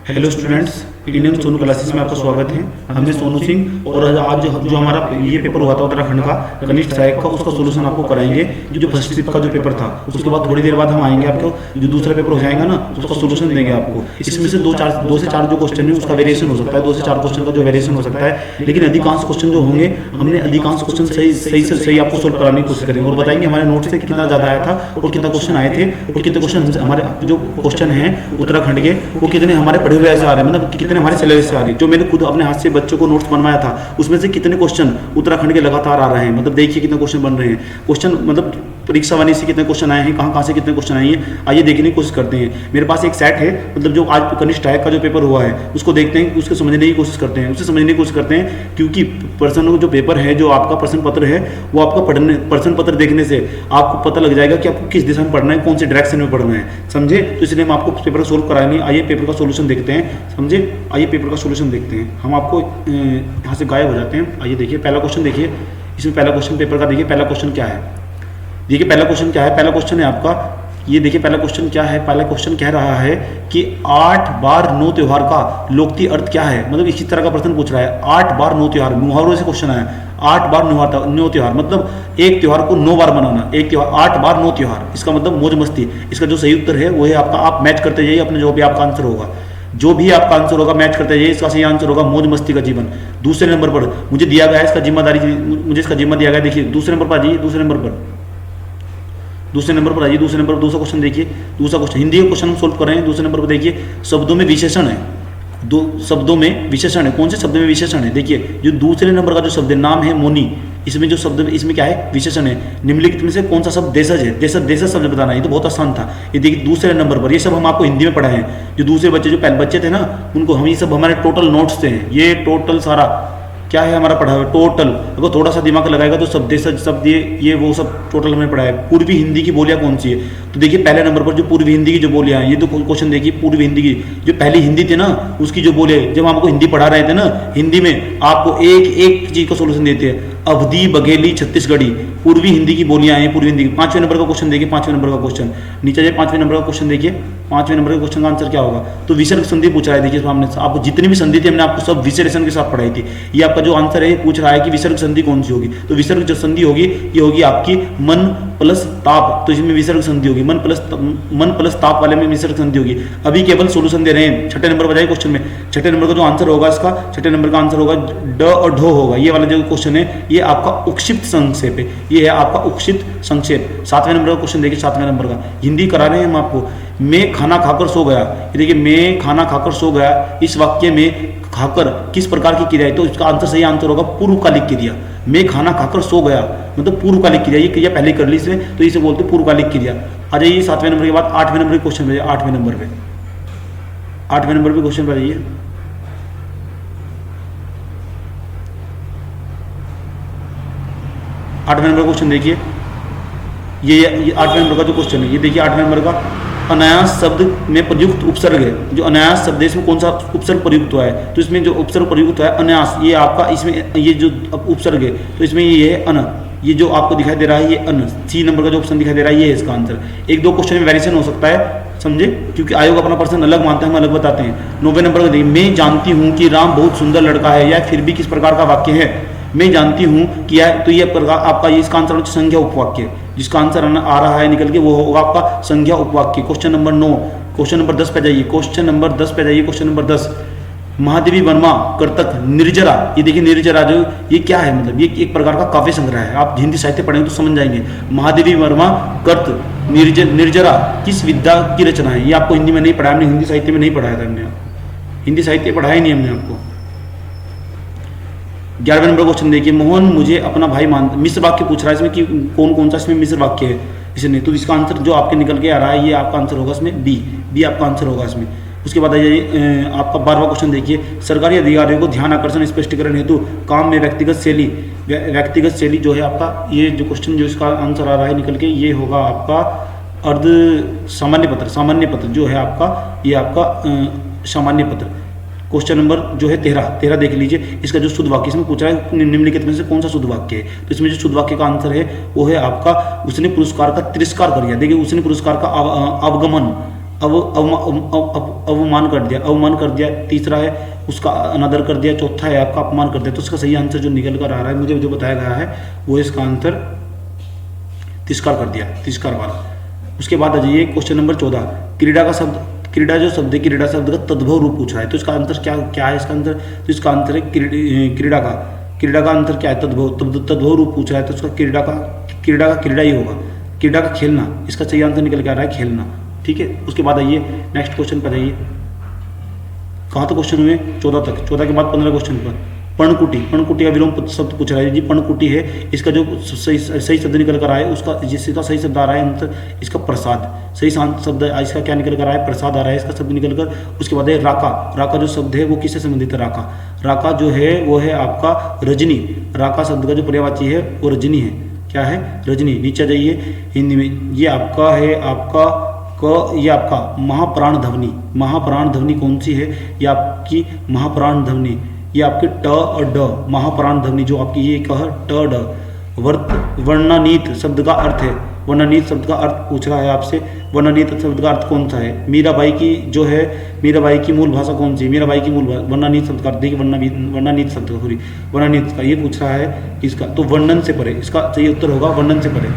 Hello students, Indian Sonu classes में आपका स्वागत है। हमें सोनू सिंह और आज जो हमारा ये पेपर हुआ था उत्तराखंड का कनिष्ठ सहायक का, उसका सोल्यूशन आपको कराएंगे। जो फर्स्ट शिफ्ट का जो पेपर था, उसके बाद थोड़ी देर बाद हम आएंगे आपको जो दूसरा पेपर हो जाएगा ना, उसका सोल्यूशन देंगे आपको। इसमें से दो से चार जो क्वेश्चन है उसका वेरिएशन हो सकता है, 2 से 4 क्वेश्चन का जो वेरिएशन हो सकता है, लेकिन अधिकांश क्वेश्चन जो होंगे हमने अधिकांश क्वेश्चन सही आपको सोल्व कराने की कोशिश करेंगे और बताएंगे हमारे नोट से कितना ज़्यादा आया था और कितना क्वेश्चन आए थे और कितने क्वेश्चन हमारे जो क्वेश्चन हैं उत्तराखंड के वो कितने हमारे पढ़े हुए ऐसे आ रहे हैं, मतलब कितने हमारे सिलेबस से आ रहे हैं। जो मैंने खुद अपने हाथ से बच्चों को नोट्स बनवाया था उसमें से कितने क्वेश्चन उत्तराखंड के लगातार आ रहे हैं, मतलब देखिए कितने क्वेश्चन बन रहे हैं। क्वेश्चन मतलब परीक्षा वाणी से कितने क्वेश्चन आए हैं, कहाँ से कितने क्वेश्चन आए हैं, आइए देखने की कोशिश करते हैं। मेरे पास एक सेट है, मतलब जो आज कनिष्ठ सहायक का जो पेपर हुआ है उसको देखते हैं, उसको समझने की कोशिश करते हैं, क्योंकि प्रश्न जो पेपर है, जो आपका प्रश्न पत्र है, वो आपका प्रश्न पत्र देखने से आपको पता लग जाएगा कि आपको किस दिशा में पढ़ना है, कौन से डायरेक्शन में पढ़ना है, समझे। तो इसलिए हम आपको पेपर सोल्व कराएंगे। आइए पेपर का सोल्यूशन देखते हैं, समझे। आइए पेपर का सोल्यूशन देखते हैं। हम आपको यहाँ से गायब हो जाते हैं। आइए देखिए पहला क्वेश्चन, देखिए इसमें पहला क्वेश्चन पेपर का, देखिए पहला क्वेश्चन क्या है। देखिए पहला क्वेश्चन क्या है, पहला क्वेश्चन है आपका, ये देखिए पहला क्वेश्चन क्या है। पहला क्वेश्चन कह रहा है कि 8 बार 9 त्योहार का लोकती अर्थ क्या है, मतलब इसी तरह का प्रश्न पूछ रहा है। 8 बार 9 त्योहार, मुहावरों से क्वेश्चन आया। 8 बार 9 त्योहार मतलब एक त्योहार को 9 बार मनाना, एक त्योहार 8 बार 9 त्योहार, इसका मतलब मौज मस्ती। इसका जो सही उत्तर है वो है आपका, आप मैच करते जाइए अपने जो भी आपका आंसर होगा, जो भी आपका आंसर होगा मैच करते जाइए। इसका सही आंसर होगा मौज मस्ती का जीवन। दूसरे नंबर पर मुझे दिया गया है इसका जिम्मेदारी, मुझे इसका जिम्मा दिया गया। देखिए दूसरे नंबर पर आ जाइए, दूसरे नंबर पर आइए। दूसरे नंबर पर दूसरा क्वेश्चन देखिए, दूसरा क्वेश्चन हिंदी का क्वेश्चन हम सोल्व कर रहे हैं। दूसरे नंबर पर देखिए शब्दों में विशेषण है, दो शब्दों में विशेषण है। कौन से शब्द में विशेषण है, देखिए जो दूसरे नंबर का जो शब्द है, नाम है मोनी, इसमें जो शब्द इसमें क्या है, विशेषण है। निम्नलिखित में से कौन सा शब्द देशज है, देशज शब्द बताना, ये तो बहुत आसान था। ये देखिए दूसरे नंबर पर, ये सब हम आपको हिंदी में पढ़ाए हैं। जो दूसरे बच्चे, जो पहले बच्चे थे ना, उनको हम ये सब हमारे टोटल नोट्स थे, ये टोटल सारा क्या है हमारा पढ़ा हुआ टोटल। अगर थोड़ा सा दिमाग लगाएगा तो शब्द शब्द ये वो सब टोटल हमने पढ़ा है। पूर्वी हिंदी की बोलियां कौन सी है, तो देखिए पहले नंबर पर जो पूर्वी हिंदी की जो बोलियां हैं, ये तो क्वेश्चन देखिए पूर्वी हिंदी की जो पहली हिंदी थी ना, उसकी जो बोले, जब हमको हिंदी पढ़ा रहे थे ना, हिंदी में आपको एक चीज का सोल्यूशन देते हैं, अवधी, बघेली, छत्तीसगढ़ी, पूर्वी हिंदी की बोलियां हैं, पूर्वी हिंदी की। 5वें नंबर का क्वेश्चन देखिए, 5वें नंबर का क्वेश्चन नीचे जाइए, 5वें नंबर का क्वेश्चन देखिए। 5वें नंबर के क्वेश्चन का आंसर क्या होगा, तो विसर्ग संधि पूछ रहा है। देखिए सामने आपको जितनी भी संधि थी हमने आपको सब विशेषण के साथ पढ़ाई थी। ये आपका जो आंसर है पूछ रहा है कि विसर्ग संधि कौन सी होगी, तो विसर्ग जो संधि होगी ये होगी आपकी मन प्लस ताप, तो इसमें विसर्ग संधि होगी। मन प्लस ताप वाले में विसर्ग संधि होगी। अभी केवल सोल्यूशन दे रहे हैं। 6ठे नंबर पर जाइए क्वेश्चन में, 6ठे नंबर का जो आंसर होगा इसका, 6ठे नंबर का आंसर होगा ड और ढो होगा। ये वाला जो क्वेश्चन है ये आपका उक्षिप्त संक्षेप है, ये है आपका उक्षिप्त संक्षेप। 7वें नंबर का क्वेश्चन देखिए, 7वें नंबर का हिंदी करा रहे हैं हम आपको। मैं खाना खाकर सो गया, ये देखिए मैं खाना खाकर सो गया, इस वाक्य में खाकर किस प्रकार की क्रिया है, तो इसका आंसर सही आंसर होगा पूर्वकालिक क्रिया। मैं खाना खाकर सो गया मतलब पूर्वकालिक क्रिया, ये क्रिया पहले कर ली इसमें, तो इसे बोलते हैं पूर्वकालिक क्रिया। आ जाइए 7वें नंबर के बाद 8वें नंबर के क्वेश्चन पे, 8वें नंबर पे, 8वें नंबर पे क्वेश्चन पे आइए। 8वें नंबर का क्वेश्चन देखिए, ये 8वें नंबर का जो क्वेश्चन है, ये देखिए 8वें नंबर का अनायास शब्द में प्रयुक्त उपसर्ग है। जो अनायास शब्द है इसमें कौन सा उपसर्ग प्रयुक्त हुआ है, तो इसमें जो उपसर्ग प्रयुक्त हुआ है अनायास, ये आपका इसमें ये जो उपसर्ग है तो इसमें ये है अन, ये जो आपको दिखाई दे रहा है ये अन। सी नंबर का जो ऑप्शन दिखाई दे रहा है ये है इसका आंसर। 1-2 क्वेश्चन में वेरिएशन हो सकता है, समझे, क्योंकि आयोग अपना पर्सन अलग मानता है, हम अलग बताते हैं। 9वें नंबर का देखिए, मैं जानती हूँ कि राम बहुत सुंदर लड़का है, या फिर भी किस प्रकार का वाक्य है। मैं जानती हूँ कि तो ये प्रकार आपका इसका आंसर संज्ञा उपवाक्य, जिसका आंसर आ रहा है निकल के वो होगा आपका संज्ञा उपवाक्य। क्वेश्चन नंबर 9, क्वेश्चन नंबर 10 पे जाइए, क्वेश्चन नंबर 10 पे जाइए, क्वेश्चन नंबर 10। महादेवी वर्मा कर्तक निर्जरा, ये देखिए निर्जरा जो ये क्या है, मतलब ये एक प्रकार का काव्य संग्रह है। आप हिंदी साहित्य पढ़ेंगे तो समझ जाएंगे। महादेवी वर्मा कर्त निर्जरा किस विद्या की रचना है, ये आपको हिंदी में नहीं पढ़ाया हमने, हिंदी साहित्य में नहीं पढ़ाया था हमने आपको, हिंदी साहित्य पढ़ाया ही नहीं हमने आपको। 11वें नंबर क्वेश्चन देखिए, मोहन मुझे अपना भाई मान, मिश्र वाक्य पूछ रहा है इसमें कि कौन कौन सा इसमें मिश्र वाक्य है इसे नहीं, तो इसका आंसर जो आपके निकल के आ रहा है ये आपका आंसर होगा इसमें बी आपका आंसर होगा इसमें। उसके बाद आइए आपका 12वां क्वेश्चन देखिए, सरकारी अधिकारियों को ध्यान आकर्षण स्पष्टीकरण हेतु काम में व्यक्तिगत शैली जो है आपका, ये जो क्वेश्चन जो इसका आंसर आ रहा है निकल के ये होगा आपका अर्ध सामान्य पत्र जो है आपका, ये आपका सामान्य पत्र। क्वेश्चन नंबर जो है 13 देख लीजिए, इसका जो शुद्ध वाक्य इसमें पूछ रहा है निम्नलिखित में से कौन सा शुद्ध वाक्य है, तो इसमें जो शुद्ध वाक्य का आंसर है वो है आपका उसने पुरस्कार का तिरस्कार कर दिया। देखिए उसने पुरस्कार का अवगमन अवमान कर दिया, अवमान कर दिया। तीसरा है उसका अनादर कर दिया। चौथा है आपका अपमान कर दिया। तो इसका सही आंसर जो निकल कर आ रहा है, मुझे जो बताया गया है, वो इसका आंसर तिरस्कार कर दिया, तिरस्कार वाला। उसके बाद आ जाइए क्वेश्चन नंबर 14। क्रीड़ा का शब्द, क्रीड़ा जो शब्द है, क्रीड़ा शब्द का तद्भव रूप पूछ रहा है। तो इसका आंसर क्या है इसका आंसर? तो इसका आंसर है क्रीड़ा का आंसर क्या है? तद्भव रूप पूछ रहा है। तो उसका क्रीड़ा ही होगा। क्रीड़ा का खेलना, इसका सही आंसर निकल के आ रहा है खेलना। ठीक है। उसके बाद आइए नेक्स्ट क्वेश्चन पर जाइए। कहाँ तक क्वेश्चन हुए? 14 तक। 14 के बाद 15 क्वेश्चन पर पर्णकुटी का विलोम शब्द पूछ रहा है जी। पर्णकुटी है, इसका जो सही शब्द निकल कर आया है, उसका जिसका सही शब्द आ रहा है अंतर, इसका प्रसाद। सही शब्द इसका क्या निकल कर आया है? प्रसाद आ रहा है इसका शब्द निकल कर। उसके बाद है राका जो शब्द है वो किससे संबंधित है? राका जो है वो है आपका रजनी। राका शब्द का जो पर्यायवाची है वो रजनी है। क्या है? रजनी। नीचे जाइए हिंदी में, ये आपका है ये आपका महाप्राण ध्वनि। महाप्राण ध्वनि कौन सी है? ये आपकी महाप्राण ध्वनि, ये आपके ट और ड, महाप्राण ध्वनि जो आपकी ये कह ट ड। वर्णनीत शब्द का अर्थ है, वर्णनीत शब्द का अर्थ पूछ रहा है आपसे। वर्णनीत शब्द का अर्थ कौन सा है? मीराबाई की जो है, मीराबाई की मूल भाषा कौन सी है? मीराबाई की मूल भाषा। वर्णनीत शब्द का अर्थ देखिए, वर्णनीत शब्द का, सॉरी वर्णनीत का ये पूछ रहा है इसका। तो वर्णन से परे, इसका सही उत्तर होगा वर्णन से परे।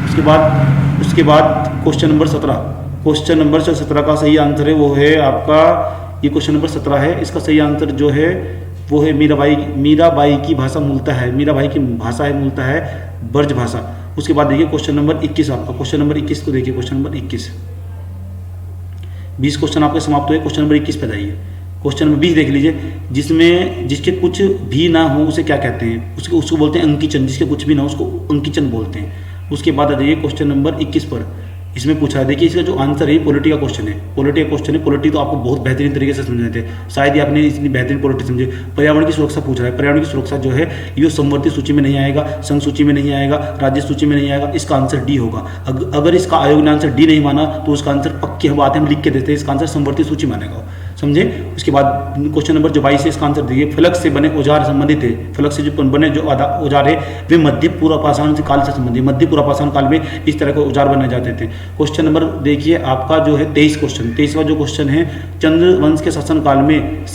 उसके बाद क्वेश्चन नंबर 17। क्वेश्चन नंबर 17 का सही आंसर है वो है आपका, ये क्वेश्चन नंबर 17 है। इसका सही आंसर जो है वो है मीराबाई की भाषा मूलतः है, मीराबाई की भाषा है मूलतः है ब्रज भाषा। उसके बाद देखिए क्वेश्चन नंबर 21 आपका। क्वेश्चन नंबर 21 को देखिए, क्वेश्चन नंबर 21। 20 क्वेश्चन आपके समाप्त हुए। क्वेश्चन नंबर 21 पे जाइए। क्वेश्चन नंबर 20 देख लीजिए। जिसके कुछ भी ना हो उसे क्या कहते हैं? उसको बोलते हैं अंकीचन। जिसके कुछ भी ना हो उसको अंकीचन बोलते हैं। उसके बाद आ जाइए क्वेश्चन नंबर 21 पर। इसमें पूछा है, देखिए इसका जो आंसर है पॉलिटी का क्वेश्चन है। पॉलिटी का क्वेश्चन है। पॉलिटी तो आपको बहुत बेहतरीन तरीके से समझने थे, शायद ही आपने इतनी बेहतरीन पॉलिटी समझे। पर्यावरण की सुरक्षा पूछ रहा है। पर्यावरण की सुरक्षा जो है ये संवर्ती सूची में नहीं आएगा, संघ सूची में नहीं आएगा, राज्य सूची में नहीं आएगा। इसका आंसर डी होगा। अगर इसका आयोग ने आंसर डी नहीं माना तो उसका आंसर पक्की बात हम लिख के देते हैं, इसका आंसर संवर्ती सूची मानेगा, समझे। उसके बाद क्वेश्चन नंबर जो 22 है, इसका आंसर देखिए। फलक से बने औजार संबंधित है। फलक से जो बने जो औजार है वे मध्य पूर्व पाषाण काल से संबंधित, मध्य पूर्व पाषाण काल में इस तरह के औजार बनाए जाते थे। क्वेश्चन नंबर देखिए आपका जो है 23 क्वेश्चन। 23वां जो क्वेश्चन है, चंद्रवंश के शासन काल में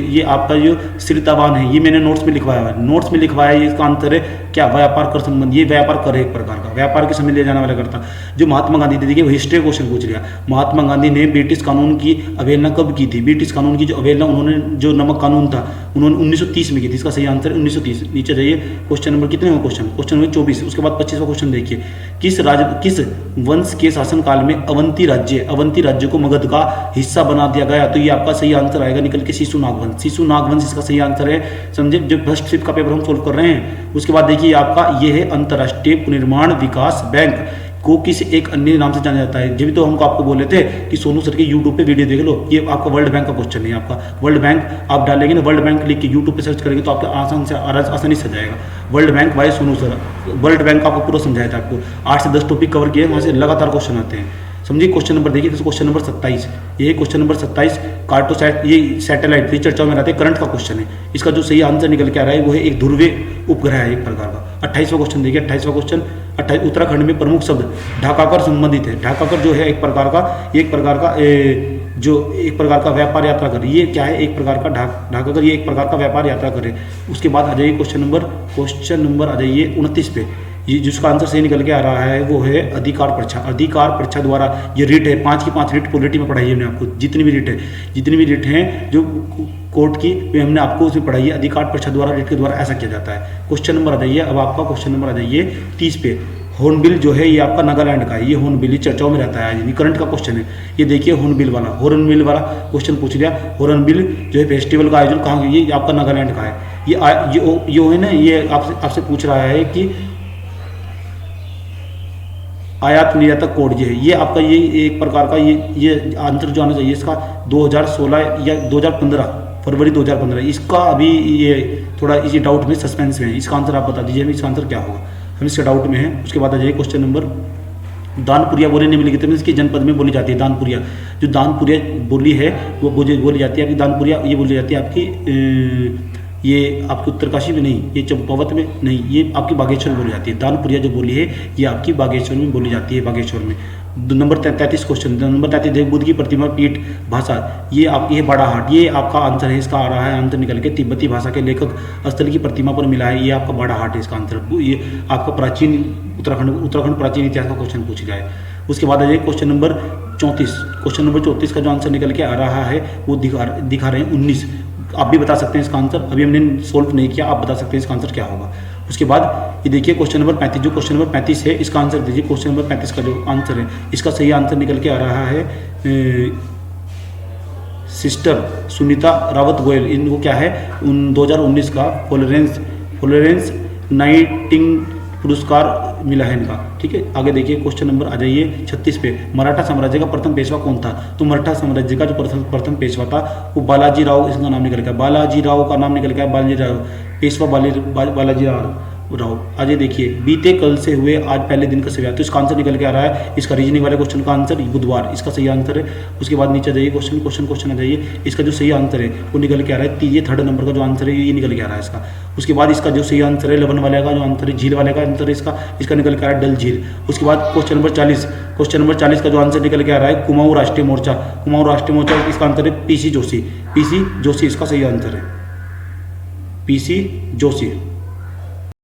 ये आपका जो सिरतावान है, ये मैंने नोट्स में लिखवाया है। नोट्स में लिखवाया है, इसका आंसर है क्या? व्यापार कर संबंध। ये व्यापार कर है एक प्रकार का, व्यापार के समय ले जाने वाला करता। जो महात्मा गांधी, देखिए वो हिस्ट्री क्वेश्चन पूछ लिया। महात्मा गांधी ने ब्रिटिश कानून की अवहेलना कब की थी? ब्रिटिश कानून की जो अवहेलना उन्होंने, जो नमक कानून था, उन्होंने 1930 में की थी। इसका सही आंसर 1930। नीचे जाइए क्वेश्चन नंबर कितने में क्वेश्चन? Question number 24। उसके बाद 25वां क्वेश्चन देखिए। किस वंश के शासन काल में अवंती राज्य को मगध का हिस्सा बना दिया गया? तो ये आपका सही आंसर आएगा निकल के शिशुनाग वंश। शिशुनाग वंश इसका सही आंसर है, समझे। जो फर्स्ट शिफ्ट का पेपर हम सोल्व कर रहे हैं। उसके बाद देखिए आपका ये है अंतर्राष्ट्रीय पुनर्निर्माण विकास बैंक को किस एक अन्य नाम से जाना जाता है? जब तो हमको आपको बोले थे कि सोनू सर के यूट्यूब पे वीडियो देख लो। ये आपका वर्ल्ड बैंक का क्वेश्चन है। आपका वर्ल्ड बैंक आप डालेंगे ना, वर्ल्ड बैंक लिख के यूट्यूब पे सर्च करेंगे तो आपको आसानी से जाएगा। World bank by Sonu sir. World bank आपको पूरा समझाया था। आपको 8 से 10 टॉपिक कवर किए, वहाँ से लगातार क्वेश्चन आते हैं, समझिए। क्वेश्चन नंबर देखिए, क्वेश्चन नंबर 27। ये क्वेश्चन नंबर 27 कार्टोसैट, ये सैटेलाइट ये चर्चाओं में रहते हैं, करंट का क्वेश्चन है। इसका जो सही आंसर निकल के आ रहा है वो है एक ध्रुवीय उपग्रह है एक प्रकार का। 28वां क्वेश्चन देखिए। 28वां क्वेश्चन, उत्तराखंड में प्रमुख शब्द ढाकाकर संबंधित है। ढाकाकर जो है एक प्रकार का व्यापार यात्रा कर। ये क्या है? एक प्रकार का ढाकाकर, ये एक प्रकार का व्यापार यात्रा करे। उसके बाद आ जाइए क्वेश्चन नंबर आ जाइए 29 पे। ये जिसका आंसर सही निकल के आ रहा है वो है अधिकार परीक्षा। अधिकार परीक्षा द्वारा ये रिट है, 5 की 5 रिट पॉलिटी में पढ़ाई है हमने आपको। जितनी भी रिट हैं जो कोर्ट की, वे हमने आपको उसमें पढ़ाई है। अधिकार परीक्षा द्वारा, रिट के द्वारा ऐसा किया जाता है। क्वेश्चन नंबर आ जाइए अब आपका, क्वेश्चन नंबर आ जाइए 30 पे। हॉर्नबिल जो है ये आपका नागालैंड का है। ये हॉर्नबिल चर्चाओं में रहता है, ये करंट का क्वेश्चन है। ये देखिए हॉर्नबिल वाला क्वेश्चन पूछ लिया। हॉर्नबिल जो है फेस्टिवल का आयोजन कहाँ? ये आपका नागालैंड का है। ये है ना, ये आपसे पूछ रहा है कि आयात निर्यातक कोड ये आपका, ये एक प्रकार का ये आंसर जो आना चाहिए इसका 2016 या 2015, फरवरी 2015। इसका अभी ये थोड़ा इसी डाउट में, सस्पेंस में है। इसका आंसर आप बता दीजिए हमें, इसका आंसर क्या होगा, हम इसके डाउट में है। उसके बाद आ जाइए क्वेश्चन नंबर, दानपुरिया बोली निम्नलिखित में इसकी जनपद में बोली जाती है। दानपुरिया, जो दानपुरिया बोली है वो बोली जाती है आपकी, दानपुरिया ये बोली जाती है आपकी, ये आपकी उत्तरकाशी में नहीं, ये चंपावत में नहीं, ये आपकी बागेश्वर में बोली जाती है। दानपुरिया जो बोली है ये आपकी बागेश्वर में बोली जाती है, बागेश्वर में। नंबर 33 क्वेश्चन, नंबर 33 देख बुद्ध की प्रतिमा पीठ भाषा, ये बड़ा हाट, ये आपका आंसर है। इसका आ रहा है आंसर निकल के तिब्बती भाषा के लेखक स्थल की प्रतिमा पर मिला है, ये आपका बड़ा हाट है इसका आंसर। ये आपका प्राचीन उत्तराखंड प्राचीन इतिहास का क्वेश्चन पूछ जाए। उसके बाद आ जाइए क्वेश्चन नंबर 34। क्वेश्चन नंबर 34 का जो आंसर निकल के आ रहा है वो दिखा रहे हैं 19। आप भी बता सकते हैं इसका आंसर, अभी हमने सोल्व नहीं किया, आप बता सकते हैं इसका आंसर क्या होगा। उसके बाद ये देखिए क्वेश्चन नंबर 35, जो क्वेश्चन नंबर 35 है इसका आंसर दीजिए। क्वेश्चन नंबर 35 का जो आंसर है इसका सही आंसर निकल के आ रहा है सिस्टर सुनीता रावत गोयल, इनको क्या है 2019 का फ्लोरेंस नाइटिंग पुरस्कार मिला है इनका। ठीक है, आगे देखिए क्वेश्चन नंबर आ जाइए 36 पे। मराठा साम्राज्य का प्रथम पेशवा कौन था? तो मराठा साम्राज्य का जो प्रथम पेशवा था वो बालाजी राव, इसका नाम निकल गया, बालाजी राव का नाम निकल गया, बालाजी राव पेशवा बालाजी राव। आज ये देखिए बीते कल से हुए आज पहले दिन का सव्या, तो इसका आंसर निकल के आ रहा है इसका रीजनिंग वाले क्वेश्चन का आंसर बुधवार, इसका सही आंसर है। उसके बाद नीचे जाइए क्वेश्चन आ जाइए, इसका जो सही आंसर है वो निकल के आ रहा है, ये थर्ड नंबर का जो आंसर है ये निकल के आ रहा है इसका। उसके बाद इसका जो सही आंसर है लवन वाले का जो आंसर है, झील वाले का आंसर है इसका निकल के आ रहा है डल झील। उसके बाद क्वेश्चन नंबर 40 का जो आंसर निकल के आ रहा है कुमाऊं राष्ट्रीय मोर्चा, इसका आंसर है पीसी जोशी इसका सही आंसर है, पीसी जोशी।